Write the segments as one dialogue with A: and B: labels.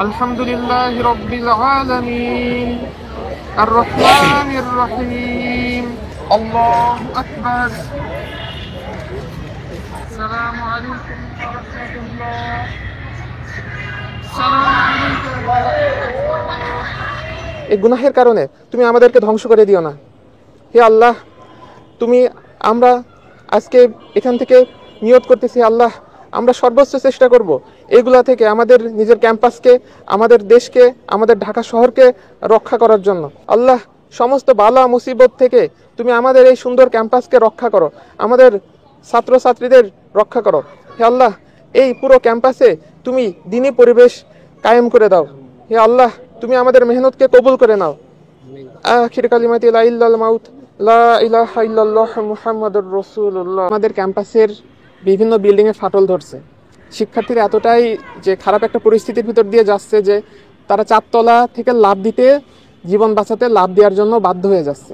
A: আলহামদুলিল্লাহি রাব্বিল আলামিন আর রহমানির রহিম আল্লাহু আকবার। আসসালামু আলাইকুম ওয়া রাহমাতুল্লাহ। আসসালামু আলাইকুম ওয়া রাহমাতুল্লাহ। এই গুনাহের কারণে তুমি আমাদেরকে ধ্বংস করে দিও না হে আল্লাহ। তুমি আমরা আজকে এখান থেকে নিয়ত করতেছি আল্লাহ, আমরা সর্বোচ্চ চেষ্টা করব এগুলা থেকে আমাদের নিজের ক্যাম্পাসকে, আমাদের দেশকে, আমাদের ঢাকা শহরকে রক্ষা করার জন্য। আল্লাহ, সমস্ত বালা মুসিবত থেকে তুমি আমাদের এই সুন্দর ক্যাম্পাসকে রক্ষা করো, আমাদের ছাত্রছাত্রীদের রক্ষা করো হে আল্লাহ। এই পুরো ক্যাম্পাসে তুমি দ্বীনি পরিবেশ কায়েম করে দাও হে আল্লাহ। তুমি আমাদের মেহনতকে কবুল করে নাও। আখির কালিমাতি লা ইল্লাল মাউত লা ইলাহা ইল্লাল্লাহ মুহাম্মাদুর রাসূলুল্লাহ। আমাদের ক্যাম্পাসের বিভিন্ন বিল্ডিংয়ে ফাটল ধরছে। শিক্ষার্থীরা এতটাই যে খারাপ একটা পরিস্থিতির ভিতর দিয়ে যাচ্ছে যে তারা চারতলা থেকে লাফ দিতে, জীবন বাঁচাতে লাফ দেওয়ার জন্য বাধ্য হয়ে যাচ্ছে।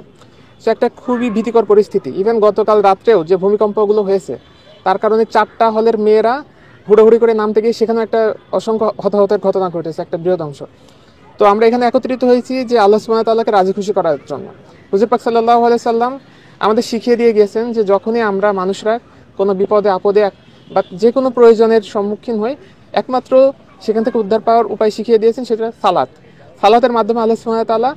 A: সে একটা খুবই ভীতিকর পরিস্থিতি। ইভেন গতকাল রাত্রেও যে ভূমিকম্পগুলো হয়েছে তার কারণে 4টা হলের মেয়েরা হুড়োহুড়ি করে নামতে গিয়ে সেখানে একটা অসংখ্য হতাহতের ঘটনা ঘটেছে, একটা বৃহৎ অংশ। তো আমরা এখানে একত্রিত হয়েছি যে আল্লাহ সুবহানাহু ওয়া তাআলাকে রাজি খুশি করার জন্য। হুজুর পাক সাল্লাল্লাহু আলাইহি সাল্লাম আমাদের শিখিয়ে দিয়ে গিয়েছেন যে যখনই আমরা মানুষরা কোনো বিপদে আপদে বা যে কোনো প্রয়োজনের সম্মুখীন হই, একমাত্র সেখান থেকে উদ্ধার পাওয়ার উপায় শিখিয়ে দিয়েছেন, সেটা সালাত। সালাতের মাধ্যমে আল্লাহ সুবহানাহু ওয়া তাআলা,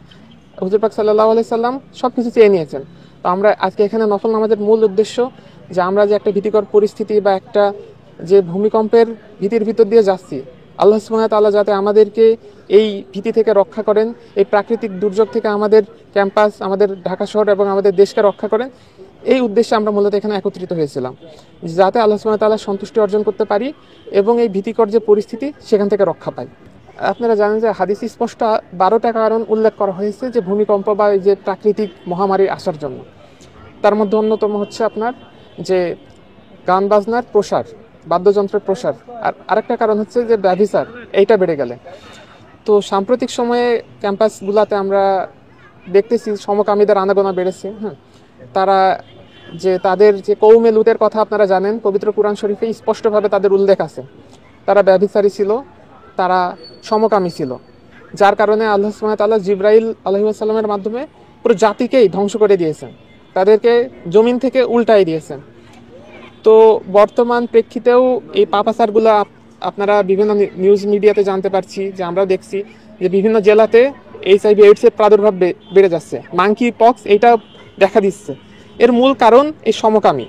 A: হুজুর পাক সাল্লাল্লাহু আলাইহি সাল্লাম সব কিছু চেয়ে নিয়েছেন। তো আমরা আজকে এখানে নফল নামাজের মূল উদ্দেশ্য যে আমরা যে একটা ভীতিকর পরিস্থিতি বা একটা যে ভূমিকম্পের ভীতির ভিতর দিয়ে যাচ্ছি, আল্লাহ সুবহানাহু ওয়া তাআলা যাতে আমাদেরকে এই ভীতি থেকে রক্ষা করেন, এই প্রাকৃতিক দুর্যোগ থেকে আমাদের ক্যাম্পাস, আমাদের ঢাকা শহর এবং আমাদের দেশকে রক্ষা করেন, এই উদ্দেশ্যে আমরা মূলত এখানে একত্রিত হয়েছিলাম, যাতে আল্লাহ সুবহানাহু ওয়া তাআলার সন্তুষ্টি অর্জন করতে পারি এবং এই ভীতিকর যে পরিস্থিতি সেখান থেকে রক্ষা পাই। আপনারা জানেন যে হাদিসে স্পষ্ট 12টা কারণ উল্লেখ করা হয়েছে যে ভূমিকম্প বা এই যে প্রাকৃতিক মহামারীর আসার জন্য। তার মধ্যে অন্যতম হচ্ছে আপনার যে গান বাজনার প্রসার, বাদ্যযন্ত্রের প্রসার, আর আরেকটা কারণ হচ্ছে যে ব্যভিচার, এইটা বেড়ে গেলে। তো সাম্প্রতিক সময়ে ক্যাম্পাসগুলোতে আমরা দেখতেছি সমকামীদের আনাগোনা বেড়েছে। তারা যে তাদের যে কৌমে লুতের কথা আপনারা জানেন, পবিত্র কুরআন শরীফে স্পষ্টভাবে তাদের উল্লেখ আছে। তারা ব্যভিচারী ছিল, তারা সমকামী ছিল, যার কারণে আল্লাহ সুবহানাহু ওয়া তাআলা জিবরাইল আলাইহিস সালামের মাধ্যমে পুরো জাতিকেই ধ্বংস করে দিয়েছেন, তাদেরকে জমিন থেকে উল্টাই দিয়েছেন। তো বর্তমান প্রেক্ষিতেও এই পাপাচারগুলো আপনারা বিভিন্ন নিউজ মিডিয়াতে জানতে পারছি, যে আমরাও দেখছি যে বিভিন্ন জেলাতে HIV AIDS-এর প্রাদুর্ভাব বেড়ে যাচ্ছে, মাঙ্কি পক্স এইটা দেখা দিচ্ছে। এর মূল কারণ এই সমকামী।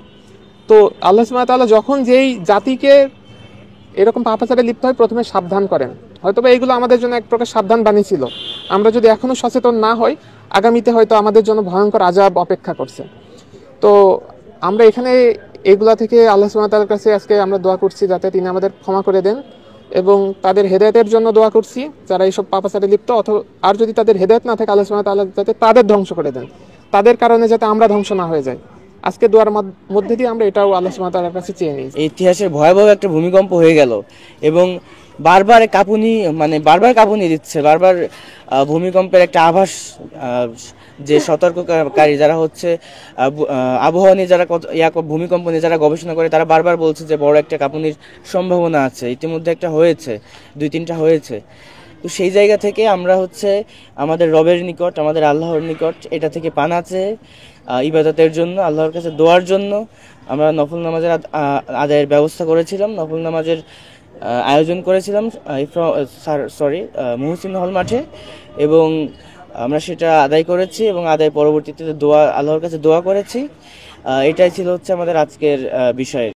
A: তো আল্লাহ সুবহানাহু ওয়া তাআলা যখন যেই জাতিকে এরকম পাপাচারে লিপ্ত হয় প্রথমে সাবধান করেন, হয়তোবা এইগুলো আমাদের জন্য এক প্রকার সাবধান বাণী ছিল। আমরা যদি এখনো সচেতন না হই, আগামীতে হয়তো আমাদের জন্য ভয়ঙ্কর আযাব অপেক্ষা করছে। তো আমরা এখানে এগুলা থেকে আল্লাহ সুবহানাহু ওয়া তাআলার কাছে আজকে আমরা দোয়া করছি যাতে তিনি আমাদের ক্ষমা করে দেন, এবং তাদের হেদায়েতের জন্য দোয়া করছি যারা এইসব পাপাচারে লিপ্ত। আর যদি তাদের হেদায়েত না থাকে, আল্লাহ সুবহানাহু ওয়া তাআলা যাতে তাদের ধ্বংস করে দেন, তাদের কারণে যাতে আমরা ধ্বংস না হয়ে যাই। আজকে দোয়ার মধ্যে দিয়ে আমরা এটাও আল্লাহ সুবহানাহু ওয়া তাআলার কাছে চেয়ে নিই।
B: ইতিহাসের ভয়াবহ একটা ভূমিকম্প হয়ে গেল এবং বারবার কাঁপুনি দিচ্ছে, বারবার ভূমিকম্পের একটা আভাস। যে সতর্ককারী যারা হচ্ছে আবহাওয়া নিয়ে যারা ভূমিকম্প নিয়ে যারা গবেষণা করে, তারা বারবার বলছে যে বড় একটা কাঁপুনির সম্ভাবনা আছে। ইতিমধ্যে একটা হয়েছে, 2-3টা হয়েছে। তো সেই জায়গা থেকে আমরা হচ্ছে আমাদের রবের নিকট, আমাদের আল্লাহর নিকট এটা থেকে পানা চেয়ে ইবাদতের জন্য, আল্লাহর কাছে দোয়ার জন্য আমরা নফল নামাজের আদায়ের ব্যবস্থা করেছিলাম, নফল নামাজের আয়োজন করেছিলাম মুহসিন হল মাঠে, এবং আমরা সেটা আদায় করেছি এবং আদায় পরবর্তীতে আল্লাহর কাছে দোয়া করেছি। এটাই ছিল হচ্ছে আমাদের আজকের বিষয়।